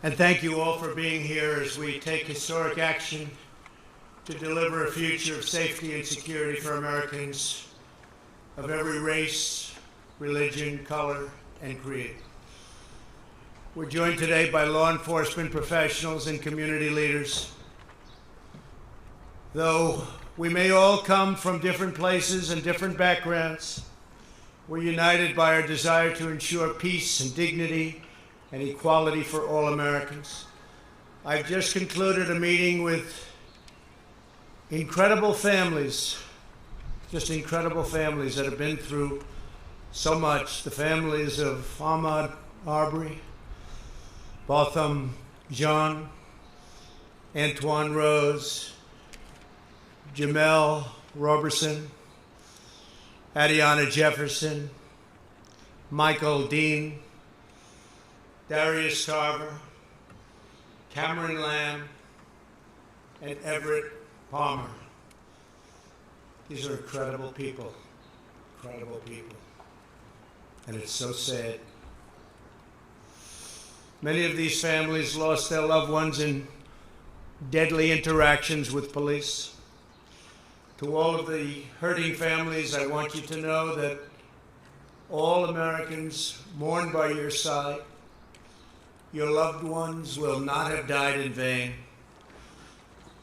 And thank you all for being here as we take historic action to deliver a future of safety and security for Americans of every race, religion, color, and creed. We're joined today by law enforcement professionals and community leaders. Though we may all come from different places and different backgrounds, we're united by our desire to ensure peace and dignity and equality for all Americans. I've just concluded a meeting with incredible families, just incredible families that have been through so much. The families of Ahmaud Arbery, Botham Jean, Antoine Rose, Jamel Roberson, Adiana Jefferson, Michael Dean, Darius Carver, Cameron Lamb, and Everett Palmer. These are incredible people, and it's so sad. Many of these families lost their loved ones in deadly interactions with police. To all of the hurting families, I want you to know that all Americans mourn by your side. Your loved ones will not have died in vain.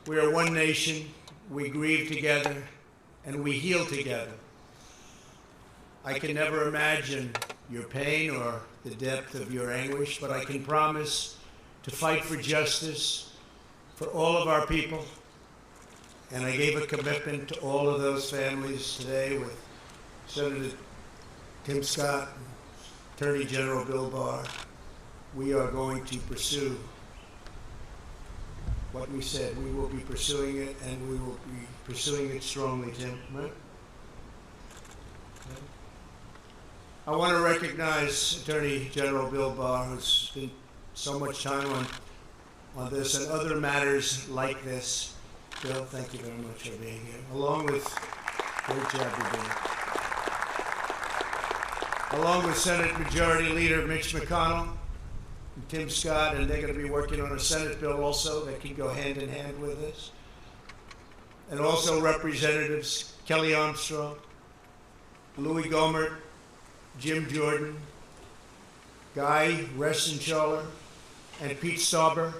We are one nation, we grieve together, and we heal together. I can never imagine your pain or the depth of your anguish, but I can promise to fight for justice for all of our people. And I gave a commitment to all of those families today with Senator Tim Scott, Attorney General Bill Barr. We are going to pursue what we said. We will be pursuing it, and we will be pursuing it strongly, Tim. Right? I want to recognize Attorney General Bill Barr, who's spent so much time on this and other matters like this. Bill, thank you very much for being here. Along with, great job you're doing. Along with Senate Majority Leader Mitch McConnell and Tim Scott, and they're going to be working on a Senate bill also that can go hand in hand with this. And also Representatives Kelly Armstrong, Louis Gohmert, Jim Jordan, Guy Reschenthaler, and Pete Stauber.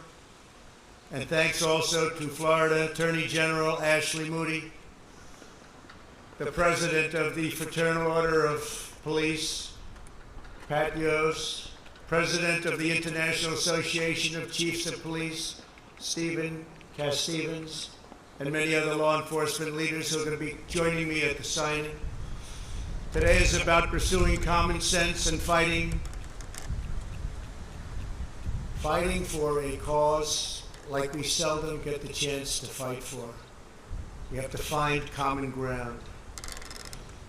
And thanks also to Florida Attorney General Ashley Moody, the President of the Fraternal Order of Police, Pat Yost, President of the International Association of Chiefs of Police, Stephen Cass Stevens, and many other law enforcement leaders who are going to be joining me at the signing. Today is about pursuing common sense and fighting for a cause like we seldom get the chance to fight for. We have to find common ground.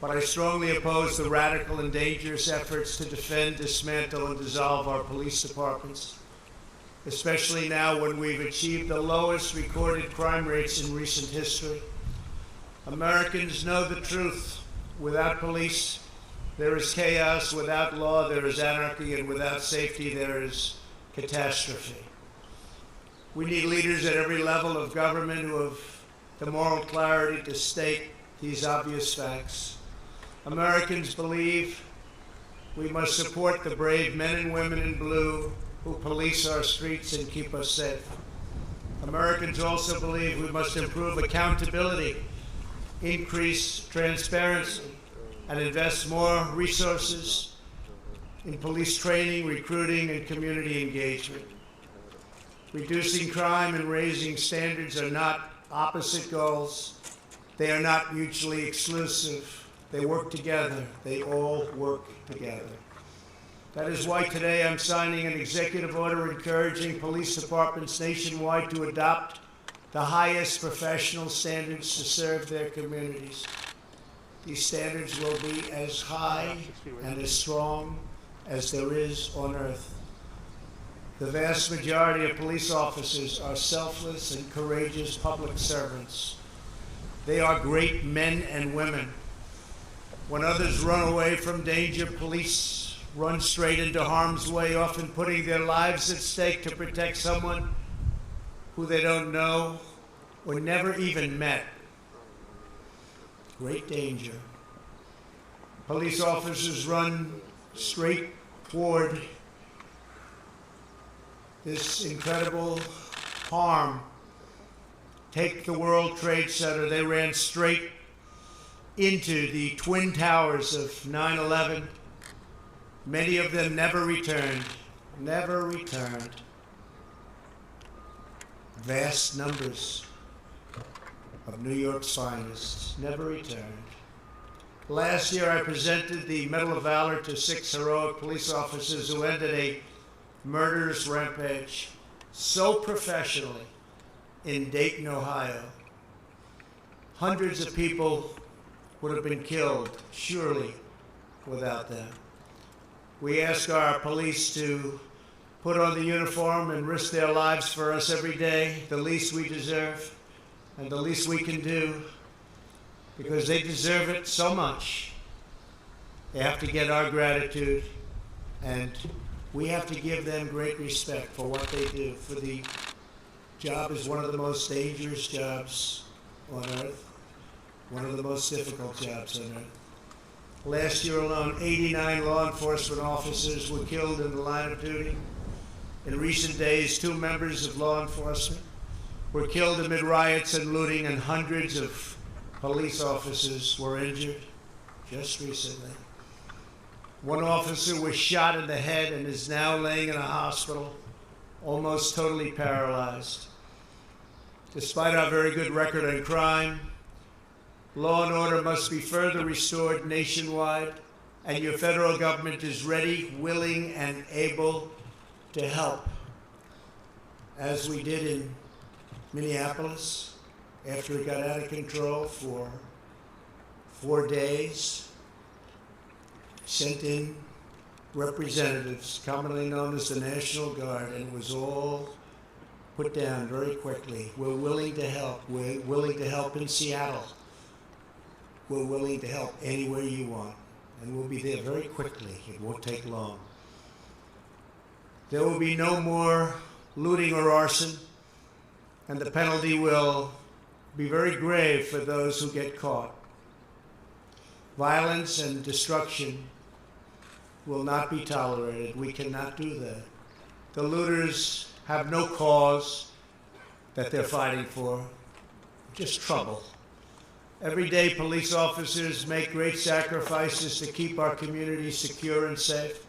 But I strongly oppose the radical and dangerous efforts to defend, dismantle, and dissolve our police departments, especially now when we've achieved the lowest recorded crime rates in recent history. Americans know the truth. Without police, there is chaos. Without law, there is anarchy. And without safety, there is catastrophe. We need leaders at every level of government who have the moral clarity to state these obvious facts. Americans believe we must support the brave men and women in blue who police our streets and keep us safe. Americans also believe we must improve accountability, increase transparency, and invest more resources in police training, recruiting, and community engagement. Reducing crime and raising standards are not opposite goals. They are not mutually exclusive. They work together. They all work together. That is why today I'm signing an executive order encouraging police departments nationwide to adopt the highest professional standards to serve their communities. These standards will be as high and as strong as there is on earth. The vast majority of police officers are selfless and courageous public servants. They are great men and women. When others run away from danger, police run straight into harm's way, often putting their lives at stake to protect someone who they don't know or never even met. Great danger. Police officers run straight toward this incredible harm. Take the World Trade Center. They ran straight into the Twin Towers of 9/11. Many of them never returned. Never returned. Vast numbers of New York's finest never returned. Last year, I presented the Medal of Valor to 6 heroic police officers who ended a murderous rampage so professionally in Dayton, Ohio. Hundreds of people would have been killed, surely, without them. We ask our police to put on the uniform and risk their lives for us every day, the least we deserve and the least we can do, because they deserve it so much. They have to get our gratitude, and we have to give them great respect for what they do. For the job is one of the most dangerous jobs on earth, one of the most difficult jobs on earth. Last year alone, 89 law enforcement officers were killed in the line of duty. In recent days, 2 members of law enforcement were killed amid riots and looting, and hundreds of police officers were injured just recently. One officer was shot in the head and is now laying in a hospital, almost totally paralyzed. Despite our very good record on crime, law and order must be further restored nationwide, and your federal government is ready, willing, and able to help, as we did in Minneapolis after it got out of control for 4 days. Sent in representatives, commonly known as the National Guard, and it was all put down very quickly. We're willing to help. We're willing to help in Seattle. We're willing to help anywhere you want, and we'll be there very quickly. It won't take long. There will be no more looting or arson, and the penalty will be very grave for those who get caught. Violence and destruction will not be tolerated. We cannot do that. The looters have no cause that they're fighting for, just trouble. Every day, police officers make great sacrifices to keep our communities secure and safe.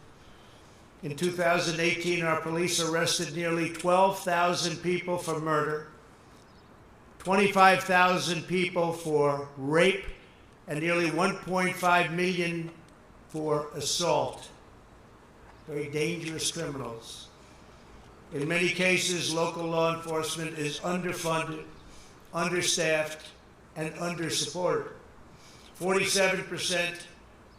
In 2018, our police arrested nearly 12,000 people for murder, 25,000 people for rape, and nearly 1.5 million for assault. Very dangerous criminals. In many cases, local law enforcement is underfunded, understaffed, and undersupported. 47%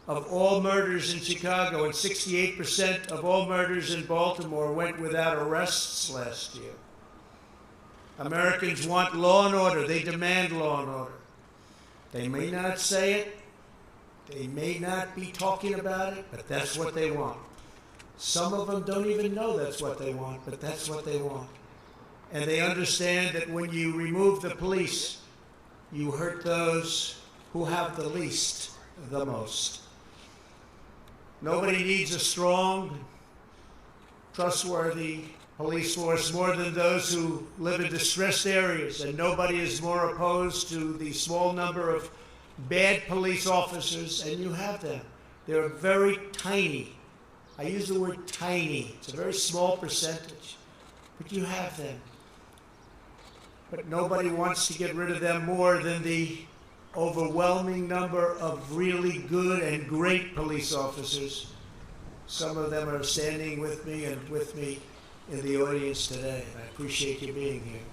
of all murders in Chicago and 68% of all murders in Baltimore went without arrests last year. Americans want law and order. They demand law and order. They may not say it. They may not be talking about it, but that's what they want. Some of them don't even know that's what they want, but that's what they want. And they understand that when you remove the police, you hurt those who have the least, the most. Nobody needs a strong, trustworthy police force more than those who live in distressed areas, and nobody is more opposed to the small number of bad police officers, and you have them. They're very tiny. I use the word tiny. It's a very small percentage, but you have them. But nobody wants to get rid of them more than the overwhelming number of really good and great police officers. Some of them are standing with me and with me in the audience today. I appreciate you being here.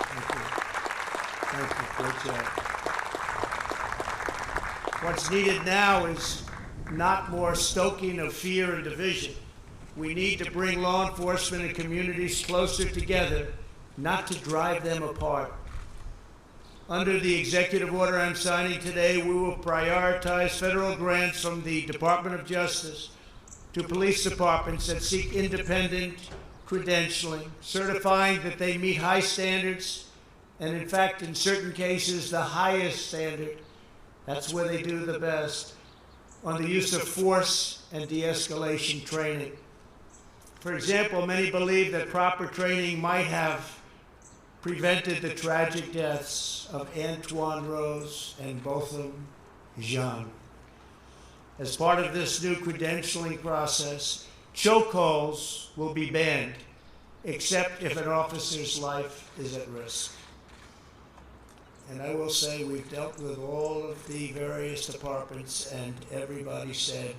Thank you. Thank you. Great job. What's needed now is not more stoking of fear and division. We need to bring law enforcement and communities closer together, not to drive them apart. Under the executive order I'm signing today, we will prioritize federal grants from the Department of Justice to police departments that seek independent credentialing, certifying that they meet high standards, and in fact, in certain cases, the highest standard. That's where they do the best, on the use of force and de-escalation training. For example, many believe that proper training might have prevented the tragic deaths of Antoine Rose and Botham Jean. As part of this new credentialing process, chokeholds will be banned, except if an officer's life is at risk. And I will say we've dealt with all of the various departments, and everybody said,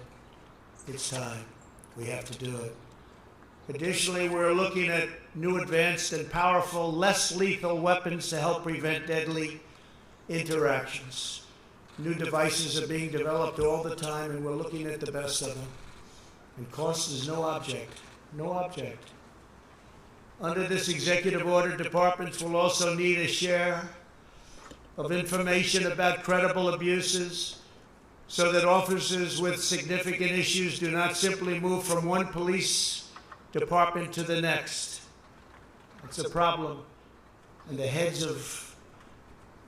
it's time. We have to do it. Additionally, we're looking at new advanced and powerful, less lethal weapons to help prevent deadly interactions. New devices are being developed all the time, and we're looking at the best of them. And cost is no object. No object. Under this executive order, departments will also need a share of information about credible abuses so that officers with significant issues do not simply move from one police department to the next. It's a problem. And the heads of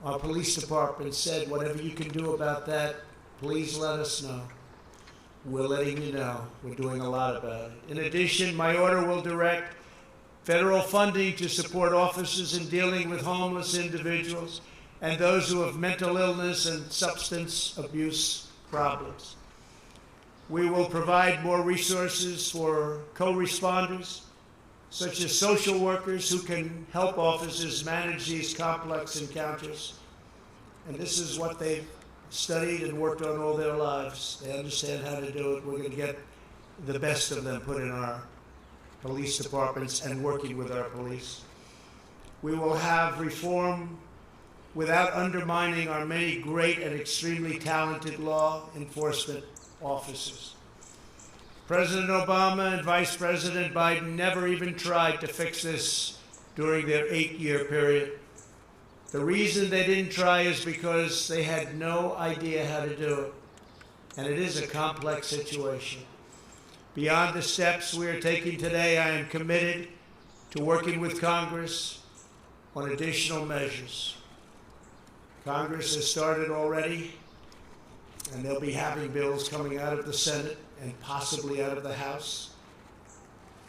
our police department said, whatever you can do about that, please let us know. We're letting you know. We're doing a lot about it. In addition, my order will direct federal funding to support officers in dealing with homeless individuals and those who have mental illness and substance abuse problems. We will provide more resources for co-responders, such as social workers who can help officers manage these complex encounters. And this is what they've studied and worked on all their lives. They understand how to do it. We're going to get the best of them put in our police departments and working with our police. We will have reform without undermining our many great and extremely talented law enforcement officers. President Obama and Vice President Biden never even tried to fix this during their 8-year period. The reason they didn't try is because they had no idea how to do it. And it is a complex situation. Beyond the steps we are taking today, I am committed to working with Congress on additional measures. Congress has started already, and they'll be having bills coming out of the Senate and possibly out of the House.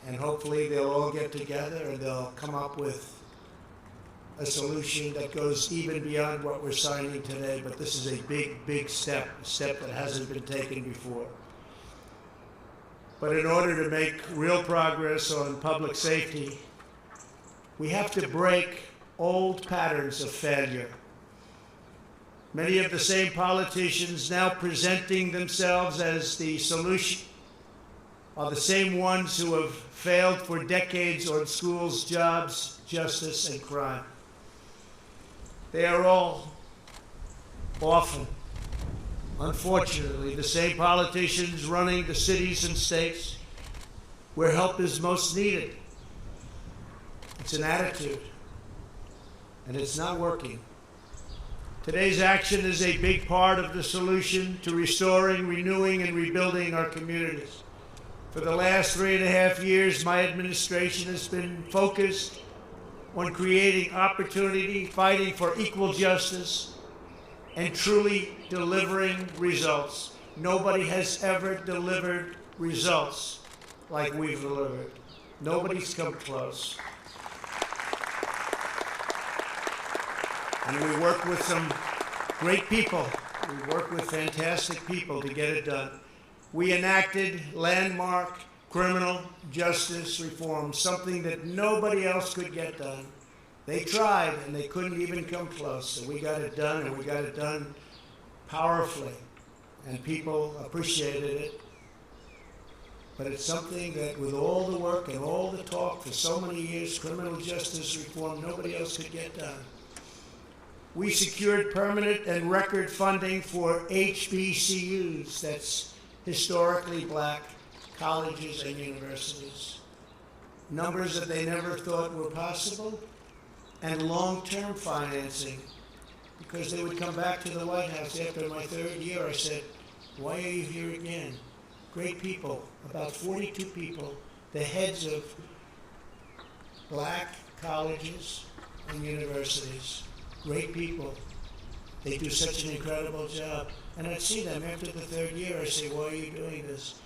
And hopefully they'll all get together and they'll come up with a solution that goes even beyond what we're signing today. But this is a big, big step, a step that hasn't been taken before. But in order to make real progress on public safety, we have to break old patterns of failure. Many of the same politicians now presenting themselves as the solution are the same ones who have failed for decades on schools, jobs, justice, and crime. They are all often, unfortunately, the same politicians running the cities and states where help is most needed. It's an attitude, and it's not working. Today's action is a big part of the solution to restoring, renewing, and rebuilding our communities. For the last 3.5 years, my administration has been focused on creating opportunity, fighting for equal justice, and truly delivering results. Nobody has ever delivered results like we've delivered. Nobody's come close. And we work with some great people. We work with fantastic people to get it done. We enacted landmark criminal justice reform, something that nobody else could get done. They tried, and they couldn't even come close. So we got it done, and we got it done powerfully. And people appreciated it. But it's something that with all the work and all the talk for so many years, criminal justice reform, nobody else could get done. We secured permanent and record funding for HBCUs, that's historically black colleges and universities. Numbers that they never thought were possible, and long-term financing because they would come back to the White House after my third year. I said, why are you here again? Great people, about 42 people, the heads of black colleges and universities, great people. They do such an incredible job. And I'd see them after the third year. I say, why are you doing this?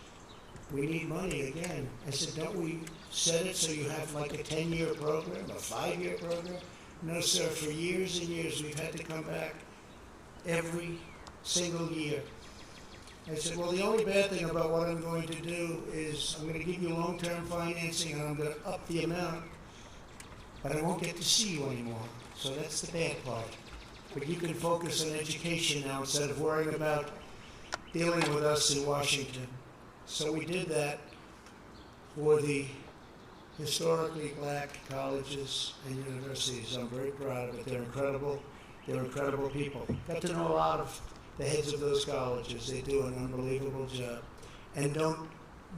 We need money again. I said, don't we set it so you have like a 10-year program, a 5-year program? No, sir, for years and years we've had to come back every single year. I said, well, the only bad thing about what I'm going to do is I'm going to give you long-term financing and I'm going to up the amount, but I won't get to see you anymore. So that's the bad part. But you can focus on education now instead of worrying about dealing with us in Washington. So we did that for the historically black colleges and universities. I'm very proud of it. They're incredible. They're incredible people. Got to know a lot of the heads of those colleges. They do an unbelievable job and don't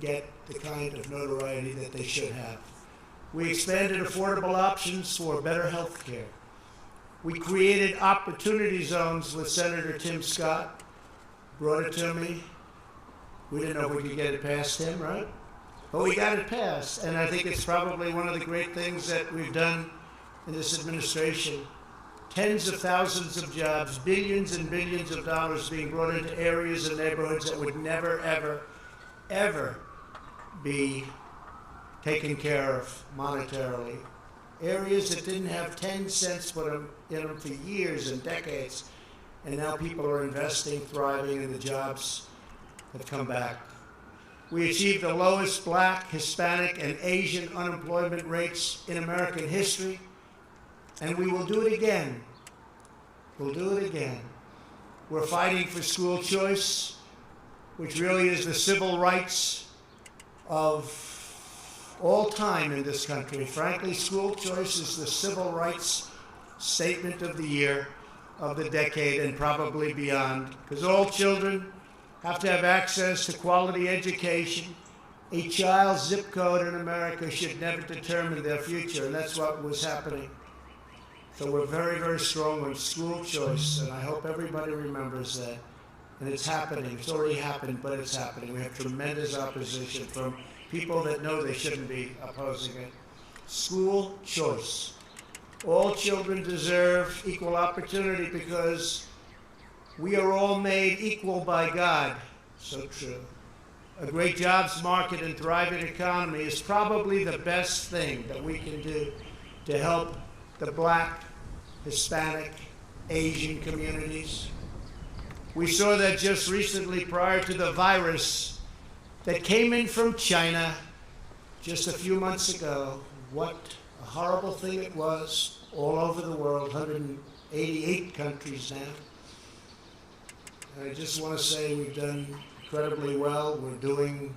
get the kind of notoriety that they should have. We expanded affordable options for better health care. We created opportunity zones with Senator Tim Scott, brought it to me. We didn't know if we could get it past him, right? But we got it passed, and I think it's probably one of the great things that we've done in this administration. Tens of thousands of jobs, billions and billions of dollars being brought into areas and neighborhoods that would never, ever, ever be taken care of monetarily. Areas that didn't have 10 cents put in them for years and decades, and now people are investing, thriving, and the jobs have come back. We achieved the lowest black, Hispanic, and Asian unemployment rates in American history, and we will do it again. We'll do it again. We're fighting for school choice, which really is the civil rights of all time in this country. Frankly, school choice is the civil rights statement of the year, of the decade, and probably beyond, because all children have to have access to quality education. A child's zip code in America should never determine their future, and that's what was happening. So we're very, very strong on school choice, and I hope everybody remembers that. And it's happening. It's already happened, but it's happening. We have tremendous opposition from people that know they shouldn't be opposing it. School choice. All children deserve equal opportunity because we are all made equal by God. So true. A great jobs market and thriving economy is probably the best thing that we can do to help the black, Hispanic, Asian communities. We saw that just recently prior to the virus that came in from China just a few months ago. What a horrible thing it was all over the world, 188 countries now. And I just want to say we've done incredibly well. We're doing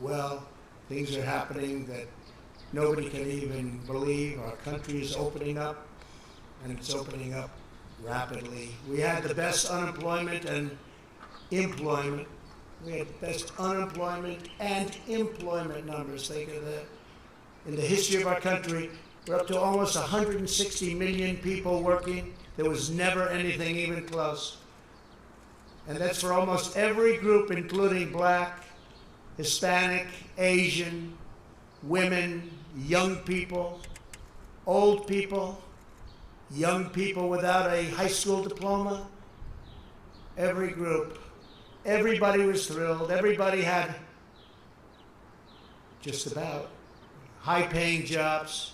well. Things are happening that nobody can even believe. Our country is opening up, and it's opening up rapidly. We had the best unemployment and employment. We had the best unemployment and employment numbers. Think of that. In the history of our country, we're up to almost 160 million people working. There was never anything even close. And that's for almost every group, including black, Hispanic, Asian, women, young people, old people, young people without a high school diploma. Every group. Everybody was thrilled. Everybody had just about high-paying jobs.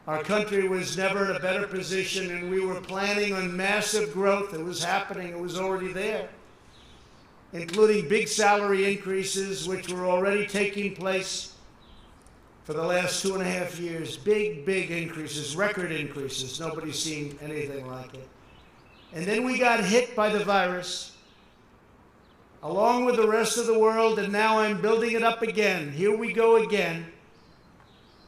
Our country was never in a better position, and we were planning on massive growth. It was happening. It was already there, including big salary increases, which were already taking place for the last 2.5 years. Big, big increases, record increases. Nobody's seen anything like it. And then we got hit by the virus, along with the rest of the world, and now I'm building it up again. Here we go again.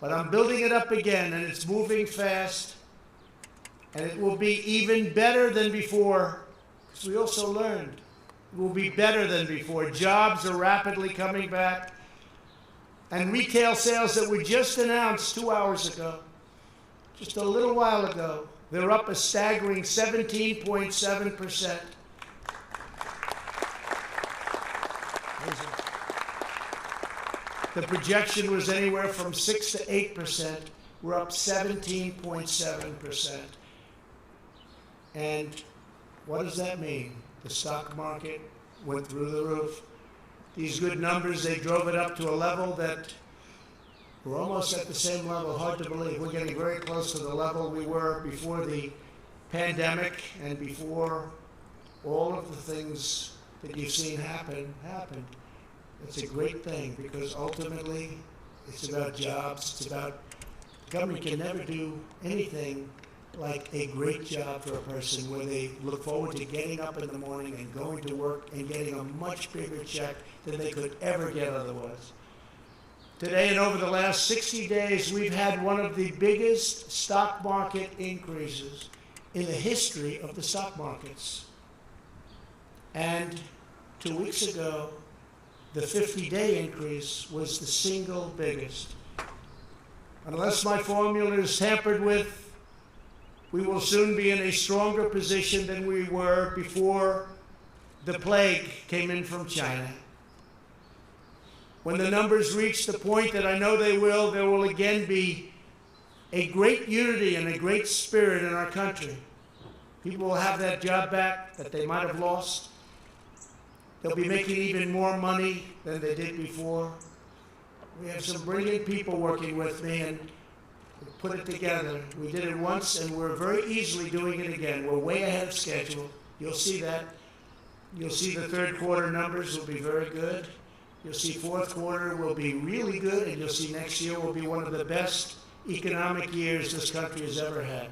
But I'm building it up again, and it's moving fast, and it will be even better than before, because we also learned it will be better than before. Jobs are rapidly coming back, and retail sales that were just announced 2 hours ago, just a little while ago, They're up a staggering 17.7%. The projection was anywhere from 6 to 8%. We're up 17.7%. And what does that mean? The stock market went through the roof. These good numbers, they drove it up to a level that we're almost at the same level. Hard to believe. We're getting very close to the level we were before the pandemic and before all of the things that you've seen happened. It's a great thing because ultimately it's about jobs. It's about government can never do anything like a great job for a person where they look forward to getting up in the morning and going to work and getting a much bigger check than they could ever get otherwise. Today and over the last 60 days, we've had one of the biggest stock market increases in the history of the stock markets. And 2 weeks ago, the 50-day increase was the single biggest. Unless my formula is tampered with, we will soon be in a stronger position than we were before the plague came in from China. When the numbers reach the point that I know they will, there will again be a great unity and a great spirit in our country. People will have that job back that they might have lost. They'll be making even more money than they did before. We have some brilliant people working with me, and we put it together. We did it once, and we're very easily doing it again. We're way ahead of schedule. You'll see that. You'll see the third quarter numbers will be very good. You'll see fourth quarter will be really good, and you'll see next year will be one of the best economic years this country has ever had.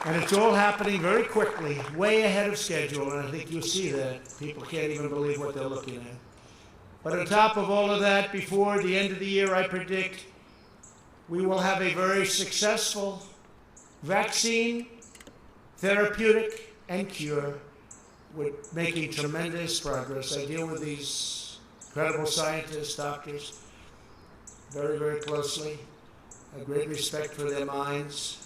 And it's all happening very quickly, way ahead of schedule, and I think you'll see that. People can't even believe what they're looking at. But on top of all of that, before the end of the year, I predict we will have a very successful vaccine, therapeutic, and cure. We're making tremendous progress. I deal with these incredible scientists, doctors, very, very closely. I have great respect for their minds.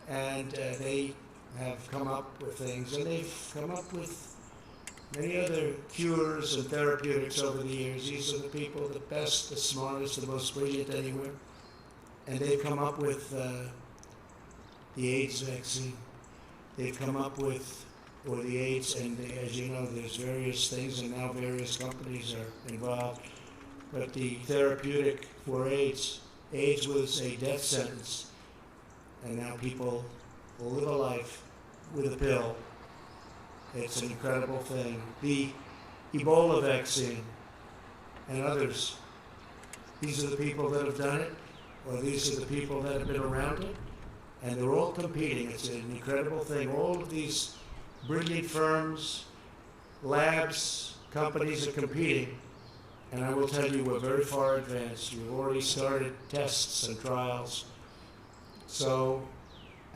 And they have come up with things, and they've come up with many other cures and therapeutics over the years. These are the people, the best, the smartest, the most brilliant anywhere. And they've come up with the AIDS vaccine. They've come up with, or the AIDS, and as you know, there's various things, and now various companies are involved. But the therapeutic for AIDS was a death sentence. And now people will live a life with a pill. It's an incredible thing. The Ebola vaccine and others, these are the people that have done it, or these are the people that have been around it, and they're all competing. It's an incredible thing. All of these brilliant firms, labs, companies are competing, and I will tell you we're very far advanced. We've already started tests and trials. So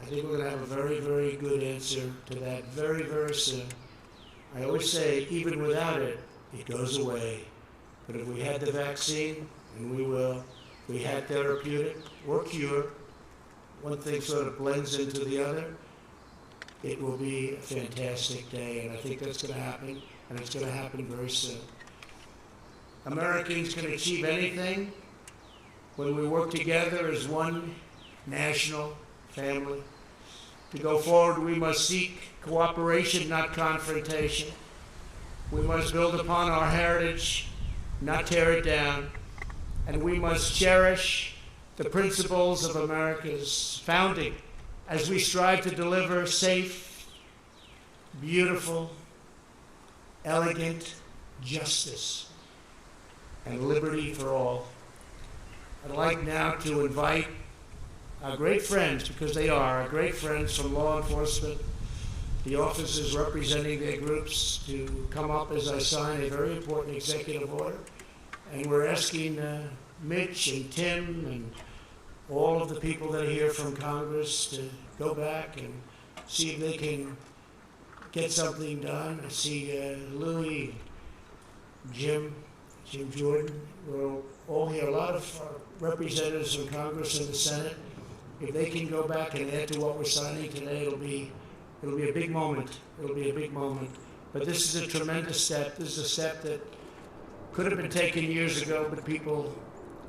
I think we're going to have a very, very good answer to that very, very soon. I always say, even without it, it goes away. But if we had the vaccine, and we will, if we had therapeutic or cure, one thing sort of blends into the other, it will be a fantastic day. And I think that's going to happen, and it's going to happen very soon. Americans can achieve anything when we work together as one national family. To go forward, we must seek cooperation, not confrontation. We must build upon our heritage, not tear it down. And we must cherish the principles of America's founding as we strive to deliver safe, beautiful, elegant justice and liberty for all. I'd like now to invite our great friends, because they are our great friends from law enforcement, the officers representing their groups, to come up as I sign a very important executive order. And we're asking Mitch and Tim and all of the people that are here from Congress to go back and see if they can get something done. I see Louis, Jim Jim Jordan. We'll all hear a lot of representatives from Congress and the Senate. If they can go back and add to what we're signing today, it'll be a big moment. It'll be a big moment. But this is a tremendous step. This is a step that could have been taken years ago, but people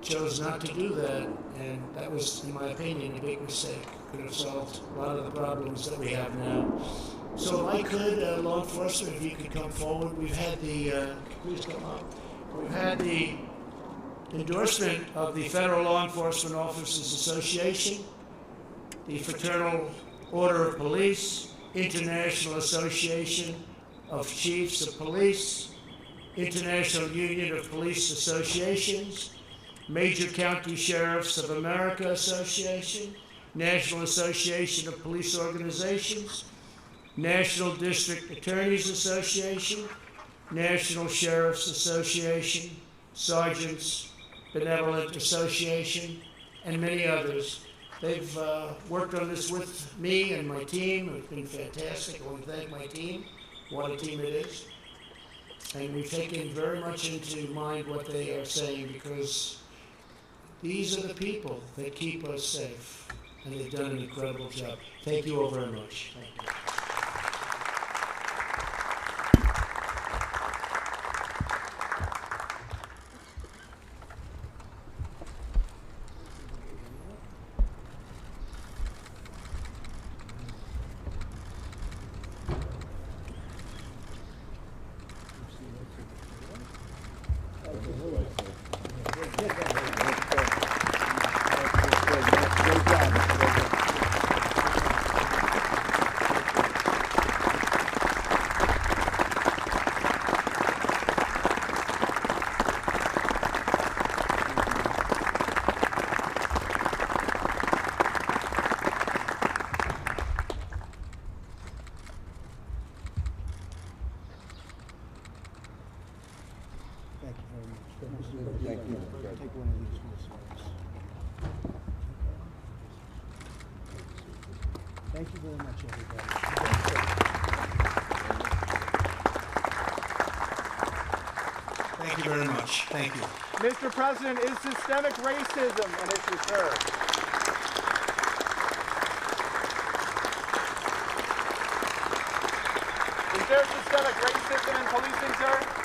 chose not to do that, and that was, in my opinion, a big mistake. Could have solved a lot of the problems that we have now. So if I could, law enforcement, if you could come forward. We've had the, please come up. We've had the endorsement of the Federal Law Enforcement Officers Association, the Fraternal Order of Police, International Association of Chiefs of Police, International Union of Police Associations, Major County Sheriffs of America Association, National Association of Police Organizations, National District Attorneys Association, National Sheriffs Association, Sergeants Benevolent Association, and many others. They've worked on this with me and my team. It's been fantastic. I want to thank my team. What a team it is. And we've taken very much into mind what they are saying, because these are the people that keep us safe, and they've done an incredible job. Thank you all very much. Thank you. Thank you. Take one of these ones. Thank you very much, everybody. Thank you very much. Thank you. Mr. President, is systemic racism an issue, sir? Is there systemic racism in policing, sir?